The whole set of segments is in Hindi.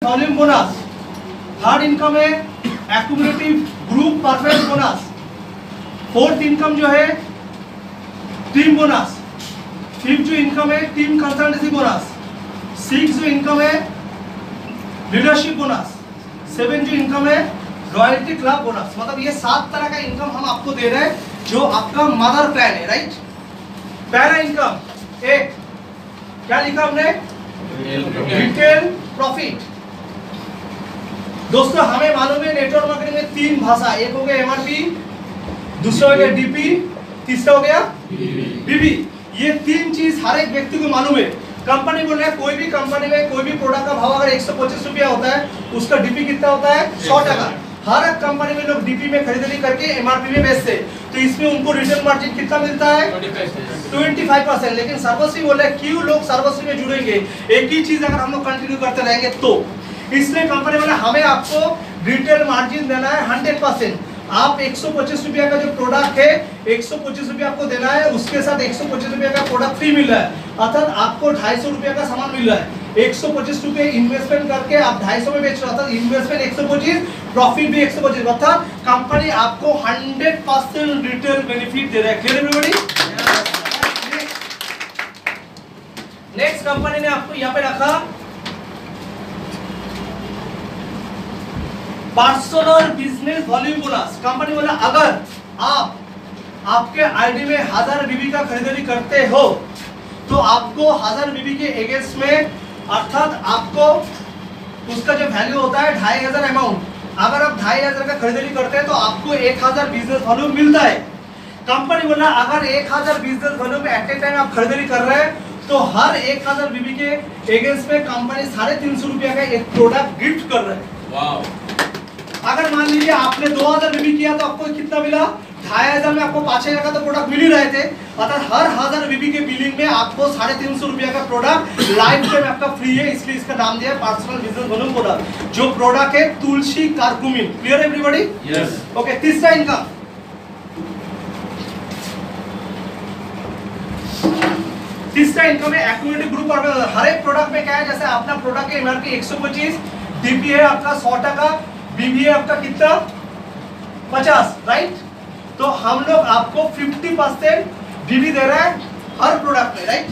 Volume bonus. थर्ड इनकम है accumulative group performance bonus. Fourth income जो है टीम बोनस। फिफ्थ जो इनकम है टीम कंसल्टेंसी बोनस। सिक्स जो इनकम है लीडरशिप बोनस। सेवन जो इनकम है रॉयल्टी क्लब बोनस। मतलब ये 7 तरह का इनकम हम आपको दे रहे हैं जो आपका मदर प्लान है, राइट। पहला इनकम एक क्या लिखा हमने, रिटेल प्रॉफिट। दोस्तों हमें मालूम है नेटवर्क मार्केटिंग में 3 भाषा, एक हो गया एमआरपी, दूसरा हो गया डीपी, तीसरा हो गया बीबी। ये 3 चीज हर एक व्यक्ति को मालूम है। कंपनी बोल रहे हैं कोई भी कंपनी में कोई भी प्रोडक्ट का भाव अगर 125 रुपया होता है उसका डीपी कितना होता है 100 टका। हर एक कंपनी में लोग डीपी में खरीदारी करके एमआरपी में बेचते, तो इसमें उनको रिटर्न मार्जिन कितना मिलता है 25%। लेकिन सर्वश्री बोल रहे हैं क्यों लोग सर्वश्री में जुड़ेंगे, एक ही चीज अगर हम लोग कंटिन्यू करते रहेंगे तो। इसलिए कंपनी बोले हमें आपको रिटेल मार्जिन देना है 100%। आप 125 रुपया का जो प्रोडक्ट है 125 रुपया आपको देना है, उसके साथ 125 रुपया का प्रोडक्ट फ्री मिल रहा है, अर्थात आपको 250 रुपया का सामान मिल रहा है। 125 रुपये इन्वेस्टमेंट करके आप 250 में बेच रहे हो, अर्थात इन्वेस्टमेंट 125, प्रॉफिट भी 125, अर्थात कंपनी आपको 100% रिटेल बेनिफिट दे रहा है। Clear everybody? नेक्स्ट कंपनी ने आपको यहाँ पे रखा personal business volume bonus. Company बोला अगर आप आपके आईडी में 1000 बीबी का खरीदारी करते हो तो आपको 1000 बीबी के अगेंस्ट में, अर्थात आपको उसका जो वैल्यू होता है 2500 अमाउंट, अगर आप 2500 का खरीदारी करते हैं तो आपको 1000 बिजनेस वॉल्यूम मिलता है। कंपनी बोला अगर 1000 business volume at A time आप खरीदारी कर रहे हैं तो हर 1000 बीबी के अगेंस्ट में कंपनी 350 रुपया का एक प्रोडक्ट गिफ्ट कर रहा है। वाव। अगर मान लीजिए आपने 2000 बीबी किया तो आपको कितना मिला 2500 में आपको 5000 का तो प्रोडक्ट मिल ही रहे थे, अर्थात हर 1000 बीबी के बिलिंग में आपको 350 रुपया का प्रोडक्ट लाइफ टाइम आपका फ्री है, इसलिए इसका नाम दिया है पर्सनल बिजनेस वॉल्यूम प्रोडक्ट। जो प्रोडक्ट है Tulsi curcumin. Clear everybody? Yes. Okay, तीसरा इनकम, तीसरा इनकम है एक्यूमुलेटिव ग्रुप परफॉर्मेंस। हर एक प्रोडक्ट में क्या है, जैसे अपना प्रोडक्ट के एमआरपी 125, डीपी है आपका 100 टका, बीबी है आपका कितना 50, राइट। तो हम लोग आपको 50% बीबी दे रहे हैं हर प्रोडक्ट में, राइट।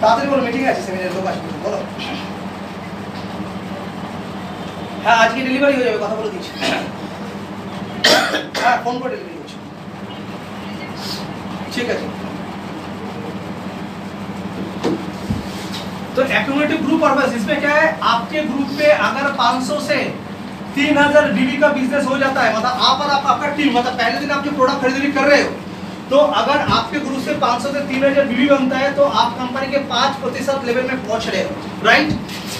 ताड़ाताड़ी बोलो, मीटिंग আছে সেমিনার লোক আসবে, বলো। হ্যাঁ আজকে ডেলিভারি হয়ে যাবে, কথা বলে দিচ্ছি। হ্যাঁ ফোন করে ডেলিভারি করছি, ঠিক আছে। तो एक्यूमुलेटिव ग्रुप परपस, इसमें क्या है, आपके ग्रुप पे अगर 500 से 3000 बीबी का बिजनेस हो जाता है, मतलब आप और आपका टीम, मतलब पहले दिन आप जो प्रोडक्ट खरीदारी कर रहे हो, तो अगर आपके ग्रुप से 500 से 3000 बीबी बनता है तो आप कंपनी के 5% लेवल में पहुंच रहे हो, राइट।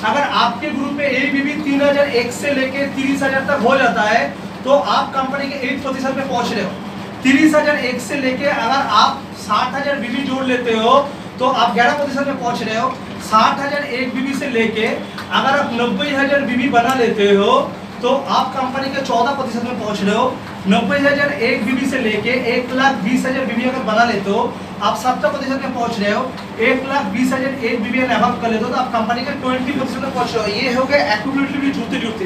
अगर आपके ग्रुप में एक बीबी 3001 से लेके 30000 तक हो जाता है तो आप कंपनी के 8% में पहुंच रहे हो। 30001 से लेके अगर आप 60000 बीबी जोड़ लेते हो तो आप 11% में पहुंच रहे हो। 60001 बीबी से लेके अगर आप 90000 बीबी बना लेते हो तो आप कंपनी के 14% में पहुंच रहे हो। 90001 बीबी से लेके 1,20,000 बीबी अगर बना लेते हो आप 70% में पहुंच रहे हो। 1,20,000 एक बीबी अगर कर लेते हो तो आप कंपनी के 20% में पहुंच रहे हो। ये हो गया एक्यूमुलेटिवली जुड़ते जुड़ते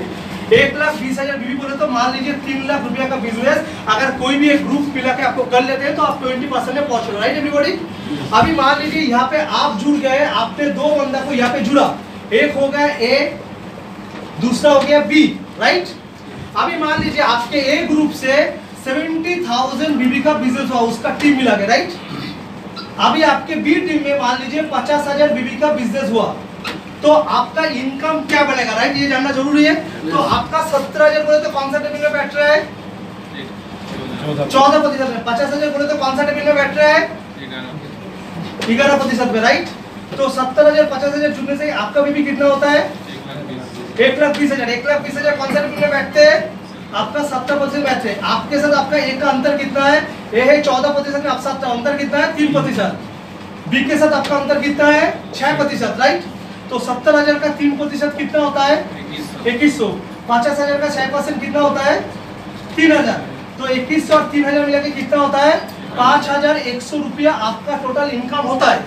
1,20,000 बीबी बोले तो मान लीजिए 3 लाख रुपया का बिजनेस अगर कोई भी एक ग्रुप मिला के आपको कर लेते हैं तो आप 20% में पहुंच रहे हो, राइट एवरीबॉडी। अभी मान लीजिए यहाँ पे आप जुड़ गए, आपने 2 बंदा को यहाँ पे जुड़ा, एक हो गया ए, दूसरा हो गया बी, राइट। अभी मान लीजिए आपके ए ग्रुप से 70,000 बीबी का बिजनेस हुआ, उसका टीम मिला के, राइट। अभी आपके बी टीम में मान लीजिए 50,000 बीबी का बिजनेस हुआ तो आपका इनकम क्या बनेगा, राइट, ये जानना जरूरी है। तो आपका 17,000 बोले तो कौन सा टेबल में बैठ रहा है 14% में। 50,000 बोले तो कौन सा टेबल में बैठ रहा है 11% में, राइट। तो 70,000 50,000 जुड़ने से आपका भी कितना होता है 1,20,000। 1,20,000 कौन सा टेबल में बैठते हैं आपका 70% बैठते हैं। आपके साथ आपका एक का अंतर कितना है, ए है 14% में, आप 7 अंतर कितना है 3%। बी के साथ आपका अंतर कितना है 6%, राइट। तो 70,000 का 3% कितना होता है 2100। 50,000 का 6% कितना होता है 3,000। तो 2100 और 3,000 मिला के कितना होता है 5,100 रुपया आपका टोटल इनकम होता है।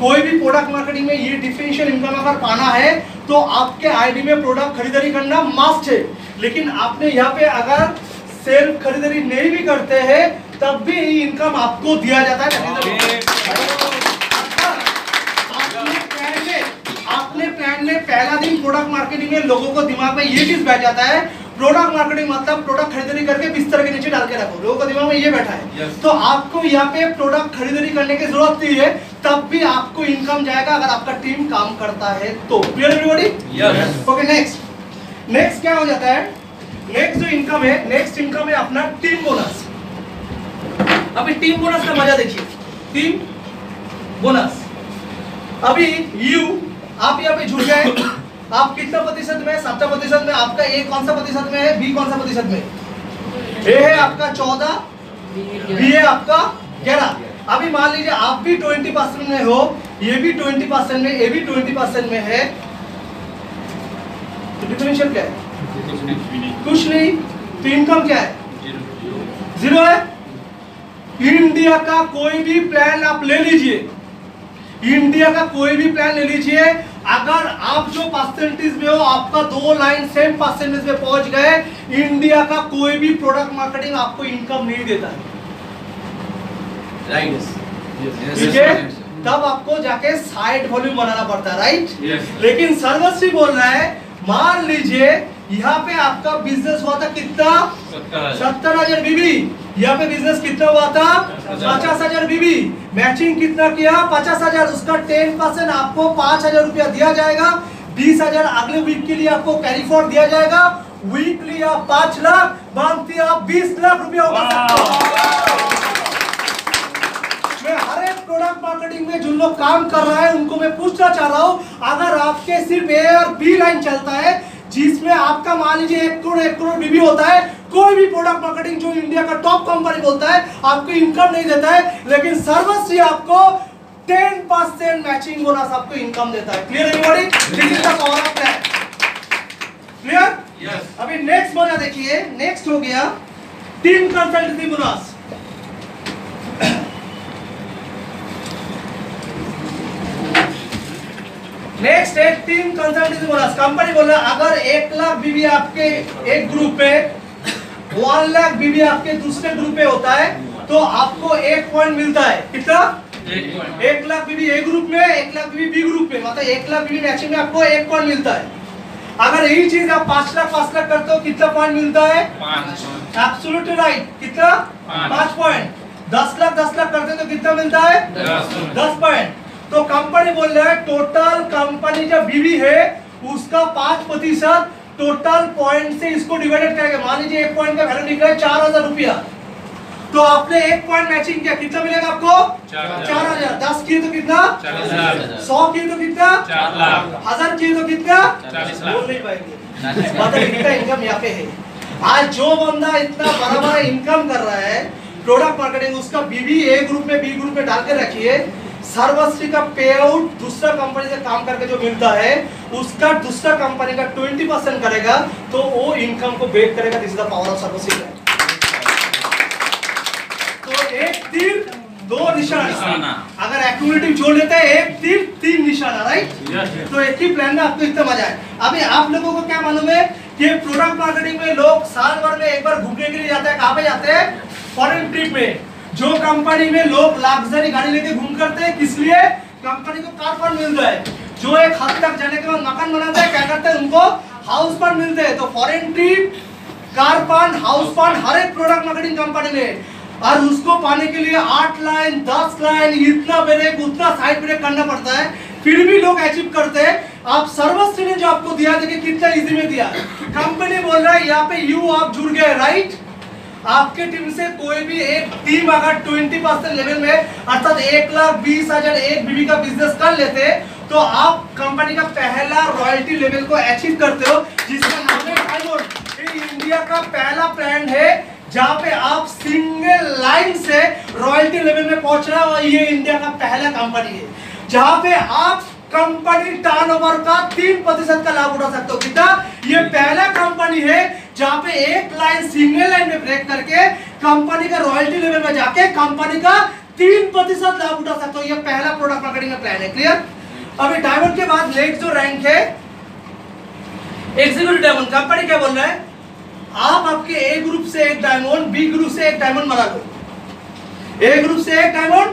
कोई भी प्रोडक्ट मार्केटिंग में ये डिफरेंशियल इनकम अगर पाना है तो आपके आईडी में प्रोडक्ट खरीदारी करना मस्ट है। लेकिन आपने यहाँ पे अगर सेल्फ खरीदारी नहीं भी करते हैं तब भी इनकम आपको दिया जाता है। आपने प्लान में पहला दिन प्रोडक्ट मार्केटिंग में लोगों को दिमाग में ये चीज बैठ जाता है, प्रोडक्ट मार्केटिंग मतलब प्रोडक्ट खरीदारी करके बिस्तर के नीचे डाल के रखो, लोगों को दिमाग में ये बैठा है। तो आपको यहाँ पे प्रोडक्ट खरीदारी करने की जरूरत नहीं है, तब भी आपको इनकम जाएगा अगर आपका टीम काम करता है तो। Clear everybody? ओके, नेक्स्ट क्या हो जाता है? नेक्स्ट जो इनकम है, नेक्स्ट इनकम है अपना टीम बोनस। अभी टीम बोनस का मजा देखिए, टीम बोनस। अभी आप यहाँ पे जुड़ गए, आप कितना प्रतिशत में? 70% में। आपका ए कौन सा प्रतिशत में है, बी कौन सा प्रतिशत में? ए है आपका 14, बी है आपका 11। अभी मान लीजिए आप भी 20% में हो, ये भी 20% में, ये भी 20% में है, तो डिफरेंशियल क्या है? कुछ नहीं। तो इनकम क्या है? 0 है। इंडिया का कोई भी प्लान आप ले लीजिए, इंडिया का कोई भी प्लान ले लीजिए, अगर आप जो परसेंटेज में हो आपका 2 लाइन सेम परसेंटेज में पहुंच गए, इंडिया का कोई भी प्रोडक्ट मार्केटिंग आपको इनकम नहीं देता है। राइट? ठीक है, तब आपको जाके साइड वॉल्यूम बनाना पड़ता है। राइट? लेकिन सर्वश्री बोल रहा है, मान लीजिए यहाँ पे आपका बिजनेस हुआ था कितना? 70,000 बीबी। यहाँ पे बिजनेस कितना हुआ था? 50,000 बीबी। मैचिंग कितना किया? 50,000। उसका 10% आपको 5,000 रुपया दिया जाएगा। 20,000 अगले वीक के लिए आपको कैरी फॉर्ड दिया जाएगा। वीकली आप 5 लाख, मंथली आप 20 लाख रुपया उठा सकते हो। मैं हर एक प्रोडक्ट मार्केटिंग में जो लोग काम कर रहा है उनको मैं पूछना चाह रहा हूँ, अगर आपके सिर्फ ए और बी लाइन चलता है जिसमें आपका मान लीजिए 1 करोड़ बीबी होता है, कोई भी प्रोडक्ट मार्केटिंग जो इंडिया का टॉप कंपनी बोलता है आपको इनकम नहीं देता है, लेकिन सर्वश्री आपको 10% मैचिंग बोनस आपको इनकम देता है। Clear everybody? This is the power of plan. Clear? Yes. अभी नेक्स्ट बोनस देखिए, नेक्स्ट हो गया टीम कंसल्टेंसी बोनस। नेक्स्ट है टीम कंसल्टेंसी बोनस। कंपनी बोल रहा है अगर 1 लाख बीबी आपके एक ग्रुप पे, 1 लाख बीबी आपके दूसरे ग्रुप पे होता है तो आपको 1 पॉइंट मिलता है। कितना? 1 लाख बीबी ए ग्रुप में, 1 लाख बीबी बी ग्रुप में, मतलब 1 लाख बीबी मैचिंग में आपको 1 पॉइंट मिलता है। अगर यही चीज आप 5 लाख करते हो कितना पॉइंट मिलता है? 5। Absolutely right. कितना? 5 पॉइंट। 10 लाख करते तो कितना मिलता है? 10 पॉइंट। तो कंपनी बोल रहा है टोटल कंपनी जो बीवी है उसका 5% टोटल पॉइंट से इसको डिवाइडेड करेंगे। मान लीजिए 1 पॉइंट का वैल्यू निकला है 4,000 रुपया, तो आपने 1 पॉइंट मैचिंग किया, कितना मिलेगा आपको? 4,000। 10 किए तो कितना? 40,000। 100 किए तो कितना? 4 लाख। 1000 किए तो कितना? 40 लाख। बोल नहीं पाएंगे, मतलब इतना इनकम यहाँ पे है। आज जो बंदा इतना बड़ा इनकम कर रहा है प्रोडक्ट मार्केटिंग, उसका बीवी ए ग्रुप में बी ग्रुप में डाल के रखिए, सर्वश्री का पे आउट दूसरा कंपनी से काम करके जो मिलता है उसका दूसरा कंपनी का 20% करेगा तो वो इनकम को ब्रेक करेगा। This is the power of Sarvashri. तो 1 तीर 2 निशाना, अगर एक्यूमुलेटिव जोड़ लेते हैं 1 तीर 3 निशाना। राइट? तो एक ही प्लान में आपको इतना मजा है। अभी आप लोगों को क्या मालूम है कि प्रोडक्ट मार्केटिंग में लोग साल भर में एक बार घूमने के लिए जाते हैं। कहाँ पे जाते हैं? फॉरेन ट्रिप में। जो कंपनी में लोग लग्जरी गाड़ी लेके घूम करते हैं, किस लिए? कंपनी को कार फंड मिलता है। जो एक हद तक जाने के बाद मकान बनाते हैं, क्या करते हैं? उनको हाउस फंड मिलते हैं। तो foreign trip, car fund, house fund हर एक प्रोडक्ट मार्केटिंग कंपनी में, और उसको पाने के लिए 8 लाइन 10 लाइन इतना ब्रेक उतना साइड ब्रेक करना पड़ता है, फिर भी लोग अचीव करते हैं। आप सर्वश्री ने जो आपको दिया, देखिए कितना इजी में दिया। कंपनी बोल रहा है यहाँ पे यू आप जुड़ गए। राइट? आपके टीम से कोई भी एक टीम अगर 20% लेवल में अर्थात 1,20,000 एक बीबी का बिजनेस कर लेते तो आप कंपनी का पहला रॉयल्टी लेवल को अचीव करते हो, जिसका नाम है डायमंड। ये इंडिया का पहला ब्रांड है जहां पे आप सिंगल लाइन से रॉयल्टी लेवल में पहुंच रहे हो। ये इंडिया का पहला कंपनी है जहां पे आप कंपनी टर्नओवर का 3% का लाभ उठा सकते हो। कितना? ये पहला कंपनी है जहां पे एक लाइन सिंगल लाइन में ब्रेक करके कंपनी का रॉयल्टी लेवल में जाके कंपनी का 3% लाभ उठा सकते हो। ये पहला प्रोडक्ट मार्केटिंग का प्लान है। क्लियर? अभी डायमंड के बाद नेक्स्ट जो रैंक है एग्जीक्यूटिव डायमंड। कंपनी क्या बोल रहा है, आप आपके ए ग्रुप से एक डायमंड, बी ग्रुप से एक डायमंड बना लो। ए ग्रुप से एक डायमंड,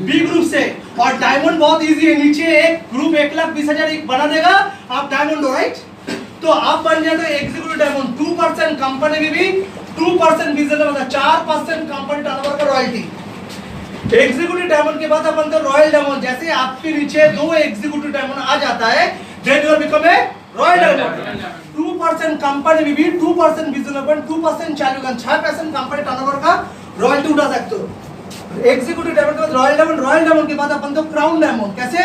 बी ग्रुप से, और डायमंड बहुत इजी है, नीचे एक ग्रुप 1,20,000 बना देगा, आप डायमंड हो, राइट? तो आप बन जाते हो एग्जीक्यूटिव डायमंड। 2% कंपनी में भी 2% बिजनेस में, मतलब 4% कंपनी टर्नओवर का रॉयल्टी। एग्जीक्यूटिव डायमंड के बाद अपन तो रॉयल डायमंड, जैसे आपके नीचे 2 एग्जीक्यूटिव डायमंड आ जाता है, then you become a royal diamond. 2% company में भी 2% बिजनेस में 2% चालू, 6% कंपनी टर्नओवर का रॉयल्टी उठा सकते हो। एग्जीक्यूटिव डायमंड के बाद रॉयल डायमंड, रॉयल डायमंड के बाद अपन तो क्राउन डायमंड। कैसे?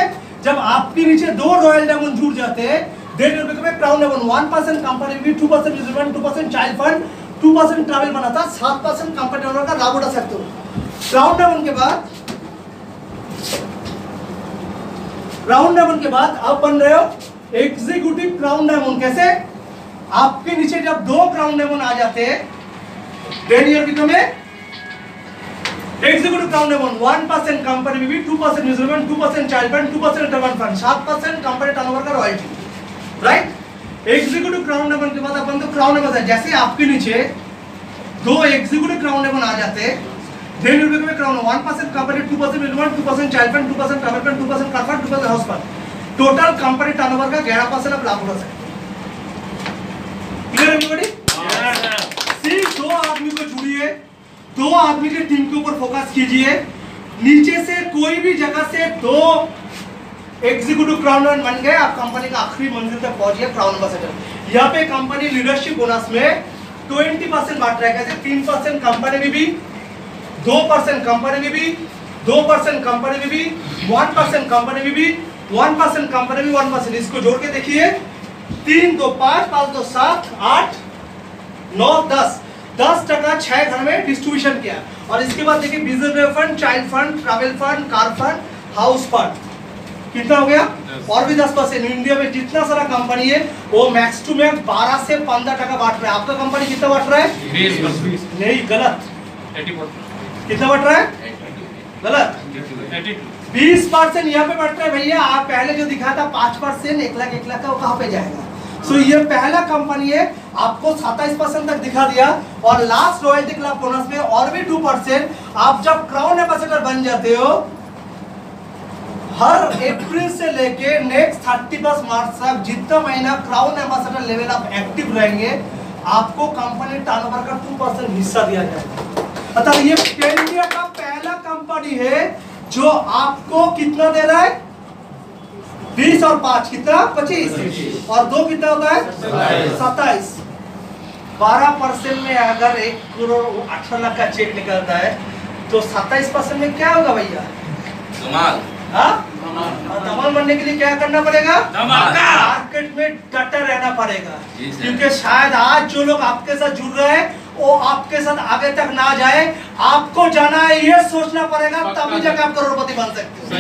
जब आपके नीचे 2 रॉयल डायमंड जुड़ जाते हैं, then you become a crown diamond. 1% company में भी 2% बिजनेस में 2% चाइल्ड फंड, 2% ट्रैवल बनाता, 7% कंपनी टर्नओवर का लाभ उठा सकते हो। क्राउन डायमंड के बाद, क्राउन डायमंड के बाद आप बन रहे हो एग्जीक्यूटिव क्राउन डायमंड। कैसे? आपके नीचे जब 2 क्राउन डायमंड आ जाते हैं, then you become a executive crown diamond. 1% company में भी 2% mutual fund, 2% child fund, 2% travel fund, 7% company turnover का royalty, right? Executive crown diamond के बाद अपन तो क्राउन डायमंड है, जैसे आपके नीचे 2 एग्जीक्यूटिव क्राउन डायमंड आ जाते हैं, then you become a crown. 1% company, 2% mutual fund, 2% child fund, 2% travel fund, 2% car fund, 2% house fund, total company turnover का 11% आप लाभ उठा सकते हो। Clear everybody? सिर्फ 2 आदमी को जुड़िए, 2 आदमी के टीम के ऊपर फोकस कीजिए, नीचे से कोई भी जगह से 2 एग्जीक्यूटिव क्राउन डायमंड बन गए, आप कंपनी का आखिरी मंजिल तक पहुंचिए, क्राउन एम्बेसडर। यहाँ पे कंपनी लीडरशिप बोनस में 20% बांट रहा है। कैसे? 3% कंपनी में भी, 2% कंपनी में भी, 2% कंपनी में भी, 1% कंपनी में भी, 1% कंपनी में 1%। इसको जोड़ के देखिए, 3 2 5 5 2 7 8 9 10% 6 घर में डिस्ट्रीब्यूशन किया। और इसके बाद देखिए business fund, child fund, travel fund, car fund, house fund, कितना हो गया? और भी 10%। इंडिया में जितना सारा कंपनी है वो मैक्स टू मैक्स 12 से 15% बांट रहा है। आपका कंपनी कितना बांट रहा है? 20। नहीं, गलत। 80%। कितना बांट रहा है? गलत। 20% यहाँ पे बढ़ता है भैया। आप पहले जो दिखा था 5%, 1 लाख का, वो कहाँ पे जाएगा? सो ये पहला कंपनी है, आपको 27% तक दिखा दिया, और लास्ट रॉयल्टी क्लब बोनस में और भी 2%। आप जब क्राउन एम्बेसडर बन जाते हो, हर अप्रैल से लेके नेक्स्ट 31 मार्च तक जितना महीना क्राउन एम्बेसडर लेवल आप एक्टिव रहेंगे, आपको कंपनी टर्नओवर का 2% हिस्सा दिया जाएगा। मतलब ये इंडिया का पहला कंपनी है जो आपको कितना दे रहा है? 20 और 5 कितना? 25, और 2 कितना होता है? 27। 12% में अगर 1 करोड़ 18 लाख का चेक निकलता है, तो 27% में क्या होगा भैया? धमाल। धमाल बनने के लिए क्या करना पड़ेगा? मार्केट में डटे रहना पड़ेगा, क्योंकि शायद आज जो लोग आपके साथ जुड़ रहे हैं वो आपके साथ आगे तक ना जाए। आपको जाना है, ये सोचना पड़ेगा, तभी जाकर आप करोड़पति बन सकते हो।